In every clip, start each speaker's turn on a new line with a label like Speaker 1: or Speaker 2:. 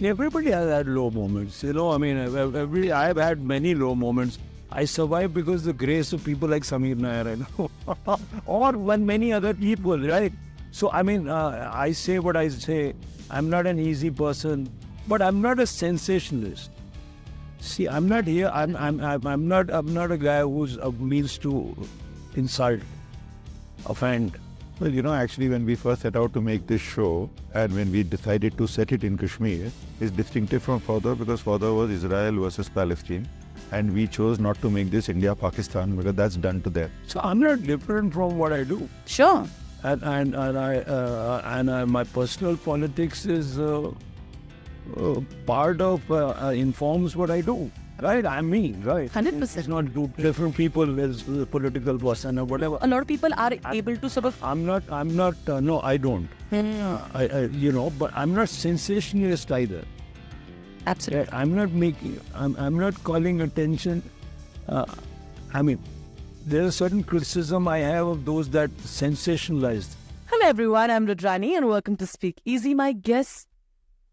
Speaker 1: Everybody has had low moments, I mean, I've had many low moments. I survived because of the grace of people like Samir Nair, or when many other people, right? So, I mean, I say what I say. I'm not an easy person, but I'm not a sensationalist. See, I'm not here. I'm not a guy who's means to insult, offend.
Speaker 2: Well, actually, when we first set out to make this show, and when we decided to set it in Kashmir, is distinctive from Fauda because Fauda was Israel versus Palestine, and we chose not to make this India-Pakistan because that's done to them.
Speaker 1: So I'm not different from what I do.
Speaker 3: Sure.
Speaker 1: And my personal politics is part of informs what I do. Right, I'm me, right?
Speaker 3: 100%.
Speaker 1: It's not different people as political person or whatever.
Speaker 3: A lot of people are able to sort of...
Speaker 1: I'm not, no, I don't. But I'm not sensationalist either.
Speaker 3: Absolutely.
Speaker 1: I'm not calling attention. There's a certain criticism I have of those that sensationalized.
Speaker 3: Hello everyone, I'm Rudrani and welcome to Speak Easy. My guests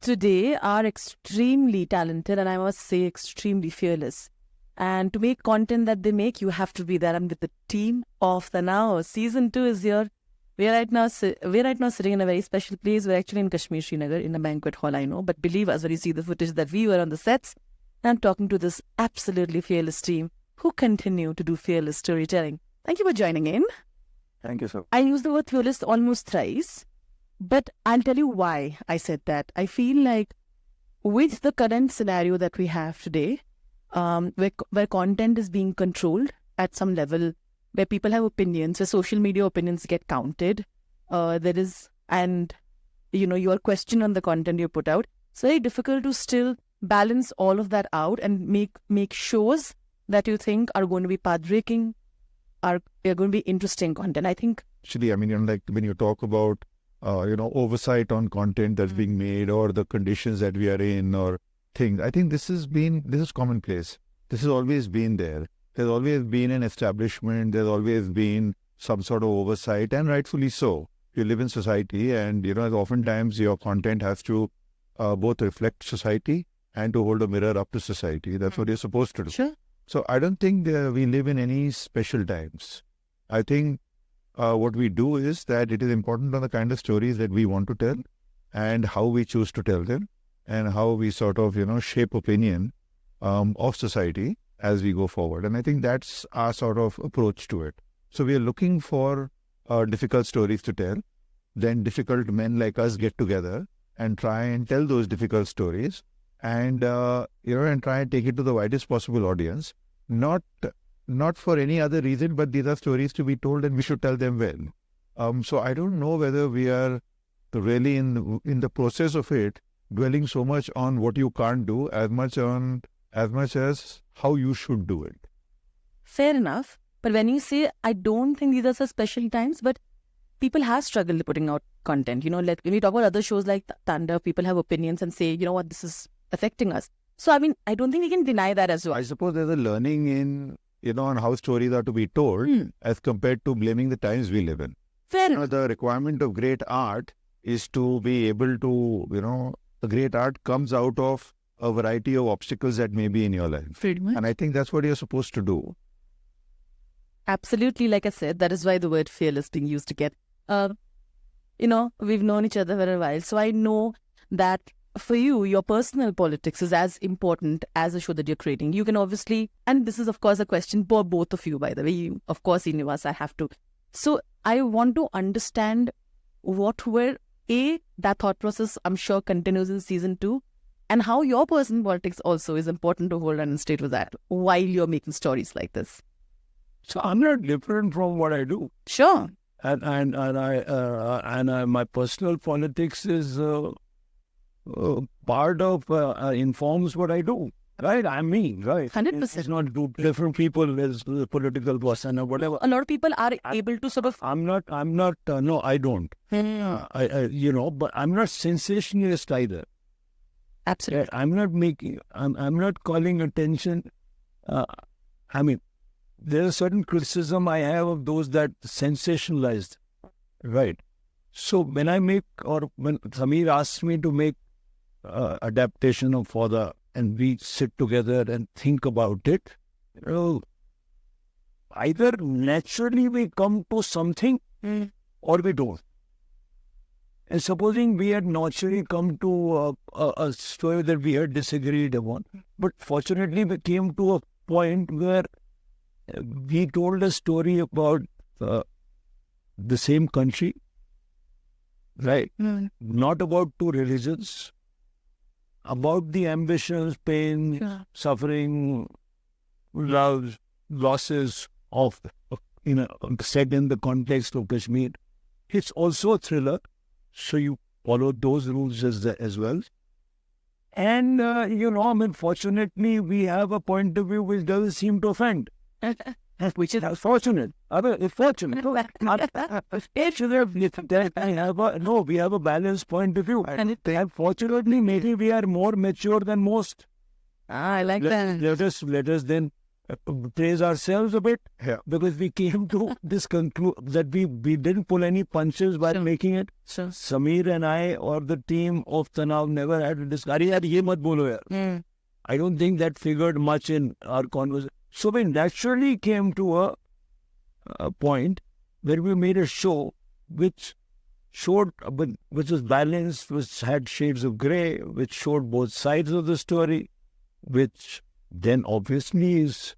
Speaker 3: today are extremely talented and I must say extremely fearless. And to make content that they make, you have to be there. I'm with the Team of Tanaav. Season 2 is here. We're right now sitting in a very special place. We're actually in Kashmir, Srinagar, in a banquet hall, I know. But believe us when you see the footage that we were on the sets. I'm talking to this absolutely fearless team who continue to do fearless storytelling. Thank you for joining in.
Speaker 1: Thank you, sir.
Speaker 3: I used the word fearless almost thrice. But I'll tell you why I said that. I feel like with the current scenario that we have today, where content is being controlled at some level, where people have opinions, where social media opinions get counted, you are questioned on the content you put out. It's very difficult to still balance all of that out and make shows that you think are going to be path-breaking, are going to be interesting content. I think...
Speaker 2: Actually, like when you talk about oversight on content that's being made or the conditions that we are in or things. I think this is commonplace. This has always been there. There's always been an establishment. There's always been some sort of oversight, and rightfully so. You live in society and, oftentimes your content has to both reflect society and to hold a mirror up to society. That's what you're supposed to do.
Speaker 3: Sure.
Speaker 2: So I don't think we live in any special times. I think what we do is that it is important on the kind of stories that we want to tell and how we choose to tell them and how we sort of, shape opinion of society as we go forward. And I think that's our sort of approach to it. So we are looking for difficult stories to tell. Then difficult men like us get together and try and tell those difficult stories and, and try and take it to the widest possible audience. Not for any other reason, but these are stories to be told and we should tell them well. So I don't know whether we are really in the process of it, dwelling so much on what you can't do as much as how you should do it.
Speaker 3: Fair enough. But when you say, I don't think these are such special times, but people have struggled putting out content. When we talk about other shows like Thunder, people have opinions and say, this is affecting us. So, I don't think we can deny that as well.
Speaker 2: I suppose there's a learning in on how stories are to be told as compared to blaming the times we live in.
Speaker 3: Fair enough.
Speaker 2: The requirement of great art is to be able to, the great art comes out of a variety of obstacles that may be in your life.
Speaker 3: Pretty much.
Speaker 2: And I think that's what you're supposed to do.
Speaker 3: Absolutely. Like I said, that is why the word fearless being used again. We've known each other for a while. So I know that for you, your personal politics is as important as the show that you're creating. You can obviously, and this is of course a question for both of you, by the way. Of course, Niwas, I have to. So I want to understand what were, that thought process I'm sure continues in season 2, and how your personal politics also is important to hold on state with that while you're making stories like this.
Speaker 1: So I'm not different from what I do.
Speaker 3: Sure.
Speaker 1: And my personal politics is part of informs what I do. Right, I'm me, right?
Speaker 3: 100%.
Speaker 1: It's not different people as political person or whatever.
Speaker 3: A lot of people are able to sort of...
Speaker 1: I'm not, no, I don't. But I'm not sensationalist either.
Speaker 3: Absolutely.
Speaker 1: I'm not calling attention. There's a certain criticism I have of those that sensationalized. Right. So when when Samir asks me to make adaptation of Fauda and we sit together and think about it, either naturally we come to something or we don't. And supposing we had naturally come to a story that we had disagreed upon, but fortunately we came to a point where we told a story about the same country, right? Not about two religions, about the ambitions, pain, suffering, love, losses of, set in the context of Kashmir. It's also a thriller, so you follow those rules as well. And, fortunately, we have a point of view which doesn't seem to offend. Which is fortunate. It's fortunate. We have a balanced point of view. And fortunately, maybe we are more mature than most.
Speaker 3: I like that.
Speaker 1: Let us then praise ourselves a bit, because we came to this conclusion that we didn't pull any punches while making it. Sameer and I, or the team of Tanaav, never had a discussion. I don't think that figured much in our conversation. So we naturally came to a point where we made a show which was balanced, which had shades of grey, which showed both sides of the story, which then obviously is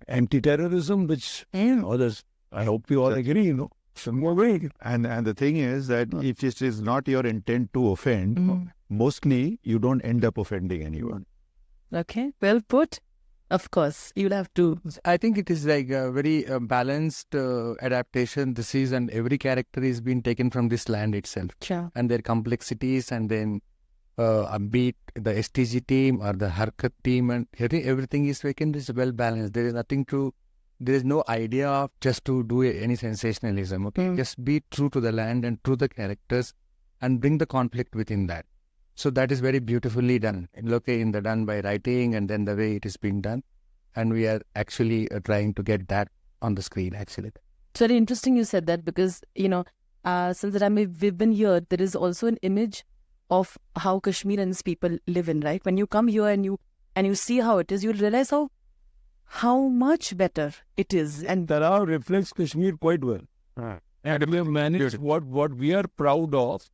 Speaker 1: anti-terrorism, which others, I hope we all agree, some more way.
Speaker 2: And the thing is that if it is not your intent to offend, mostly you don't end up offending anyone.
Speaker 3: Okay, well put. Of course, you'll have to.
Speaker 4: I think it is like a very balanced adaptation. This is, and every character is being taken from this land itself.
Speaker 3: Sure.
Speaker 4: And their complexities, and then be it the STG team or the Harkat team, and everything is taken is well balanced. There is no idea of just to do any sensationalism. Okay, just be true to the land and true to the characters, and bring the conflict within that. So that is very beautifully done. Done by writing, and then the way it is being done, and we are actually trying to get that on the screen. Actually,
Speaker 3: it's very interesting you said that, because since the time we've been here, there is also an image of how Kashmir and its people live in, right? When you come here and you see how it is, you'll realize how much better it is. And
Speaker 1: Tanaav reflects Kashmir quite well. And we have managed what we are proud of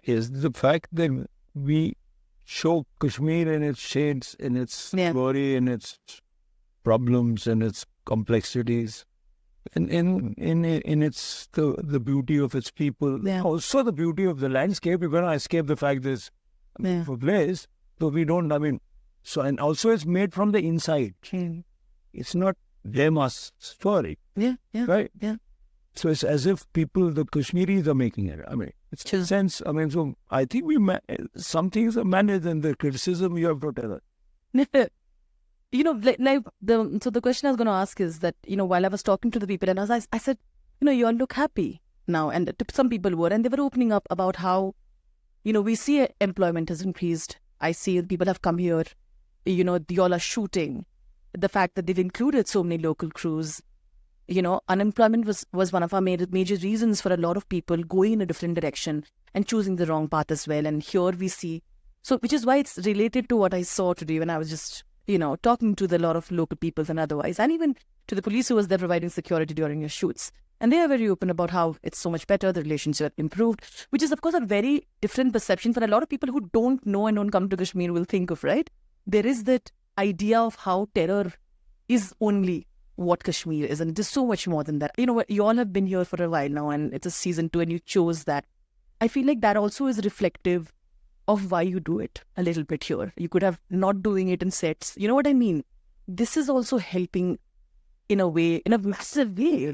Speaker 1: is the fact that we show Kashmir in its shades, in its glory, in its problems, in its complexities, in its the beauty of its people, also the beauty of the landscape. You're going to escape the fact that it's a place, so we don't. And also it's made from the inside. It's not them us story. Right. So it's as if the Kashmiris are making it. It's a sense. So I think some things are managed, and the criticism you have to tell us.
Speaker 3: So the question I was going to ask is that, while I was talking to the people, and I said, you all look happy now. And some people were, and they were opening up about how, we see employment has increased. I see people have come here, you all are shooting. The fact that they've included so many local crews. Unemployment was one of our major reasons for a lot of people going in a different direction and choosing the wrong path as well. And here we see, which is why it's related to what I saw today when I was just, talking to a lot of local people and otherwise, and even to the police who was there providing security during your shoots. And they are very open about how it's so much better, the relationship improved, which is, of course, a very different perception for a lot of people who don't know and don't come to Kashmir will think of, right? There is that idea of how terror is only what Kashmir is, and it is so much more than that. You all have been here for a while now, and it's a season 2, and you chose that. I feel like that also is reflective of why you do it a little bit here. You could have not doing it in sets. You know what I mean? This is also helping in a massive way.
Speaker 1: It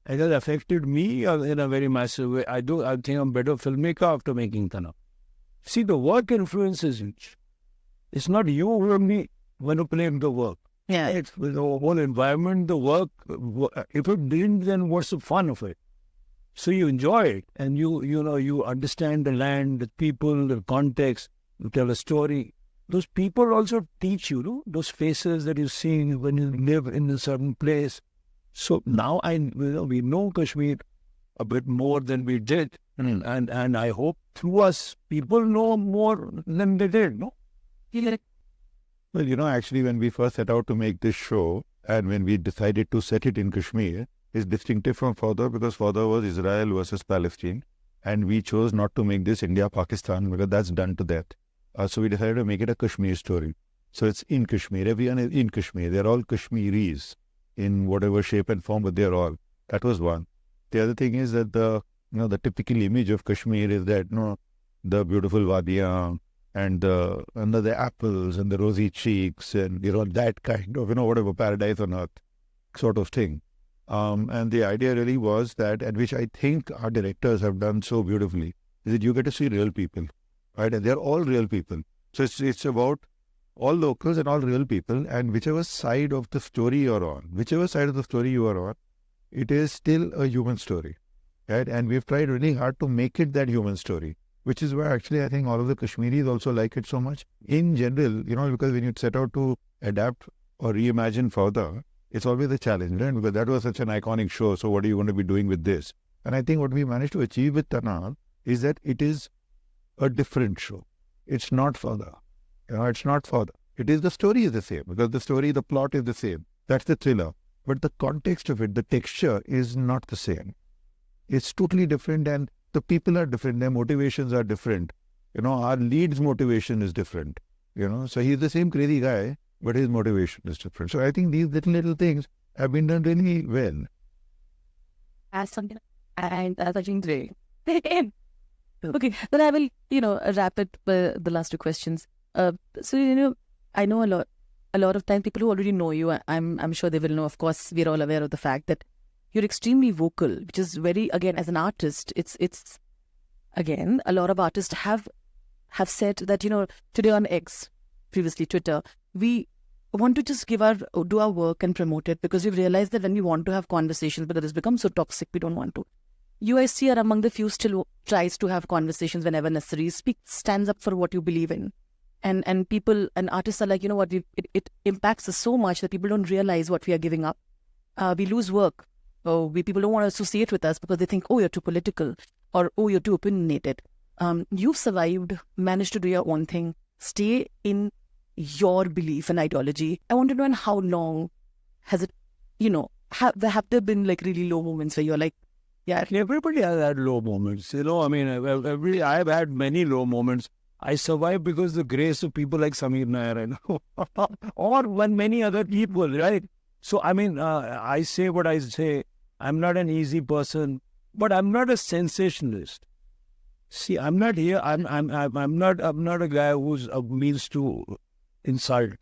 Speaker 1: has affected me in a very massive way. I think I'm a better filmmaker after making Tanaav. See, the work influences you. It's not you who only manipulate the work.
Speaker 3: Yeah.
Speaker 1: It's the whole environment, the work. If it didn't, then what's the fun of it? So you enjoy it, and you understand the land, the people, the context. You tell a story. Those people also teach you, those faces that you see when you live in a certain place. So now we know Kashmir a bit more than we did And I hope through us, people know more than they did, no?
Speaker 2: Well, actually, when we first set out to make this show, and when we decided to set it in Kashmir, is distinctive from Fauda because Fauda was Israel versus Palestine, and we chose not to make this India-Pakistan because that's done to death. So we decided to make it a Kashmir story. So it's in Kashmir. Everyone is in Kashmir. They're all Kashmiris in whatever shape and form, but they're all. That was one. The other thing is that the typical image of Kashmir is that the beautiful wadiyan and the apples and the rosy cheeks and that kind of whatever paradise on earth sort of thing. And the idea really was that, and which I think our directors have done so beautifully, is that you get to see real people, right? And they're all real people. So it's about all locals and all real people, and whichever side of the story you are on, it is still a human story, right? And we've tried really hard to make it that human story, which is why actually I think all of the Kashmiris also like it so much. In general, because when you set out to adapt or reimagine Fauda, it's always a challenge, right? Because that was such an iconic show, so what are you going to be doing with this? And I think what we managed to achieve with Tanaav is that it is a different show. It's not Fauda. It's not Fauda. It is, the story is the same, because the plot is the same. That's the thriller. But the context of it, the texture is not the same. It's totally different, and the people are different. Their motivations are different. Our lead's motivation is different. So he's the same crazy guy, but his motivation is different. So I think these little things have been done really well.
Speaker 3: As something, and as I think today. Okay, then I will, wrap it the last two questions. So I know a lot of time people who already know you, I'm sure they will know. Of course, we're all aware of the fact that you're extremely vocal, which is very, again, as an artist, it's again, a lot of artists have said that, today on X, previously Twitter, we want to just do our work and promote it because we've realized that when we want to have conversations, but it has become so toxic, we don't want to. UIC are among the few still tries to have conversations whenever necessary, stands up for what you believe in. And people and artists are like, it impacts us so much that people don't realize what we are giving up. We lose work. People don't want to associate with us because they think, oh, you're too political, or oh, you're too opinionated. You've survived, managed to do your own thing, stay in your belief and ideology. I want to know, in how long has it, have there been like really low moments where you're like, yeah,
Speaker 1: everybody has had low moments. I've had many low moments. I survived because the grace of people like Samir Nair, or many other people, right? So, I say what I say. I'm not an easy person, but I'm not a sensationalist. See, I'm not here. I'm not a guy who's means to insult,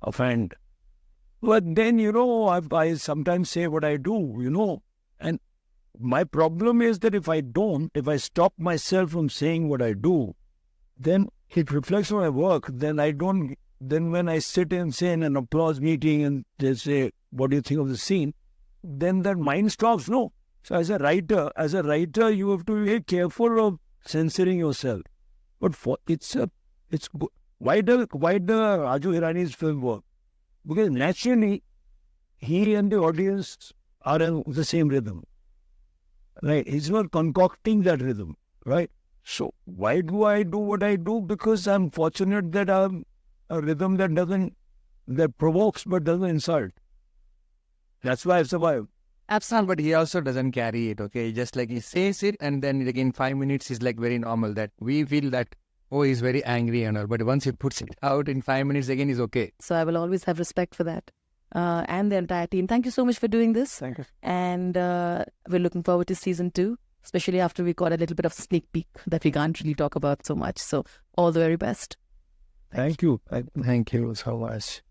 Speaker 1: offend. But then, I sometimes say what I do, and my problem is that if I stop myself from saying what I do, then it reflects on my work. Then when I sit and say in an applause meeting and they say, what do you think of the scene? Then that mind stops, no. So as a writer, you have to be very careful of censoring yourself. But it's good. Why the Raju Hirani's film work? Because naturally, he and the audience are in the same rhythm. Right? He's not concocting that rhythm. Right? So why do I do what I do? Because I'm fortunate that I'm a rhythm that provokes but doesn't insult. That's why I've survived.
Speaker 4: Absolutely, but he also doesn't carry it, okay? Just like he says it and then in 5 minutes he's like very normal, that we feel that, oh, he's very angry and all. But once he puts it out in 5 minutes again, he's okay.
Speaker 3: So I will always have respect for that. And the entire team. Thank you so much for doing this.
Speaker 1: Thank you.
Speaker 3: And we're looking forward to season 2, especially after we got a little bit of sneak peek that we can't really talk about so much. So all the very best.
Speaker 1: Thank you.
Speaker 4: Thank you so much.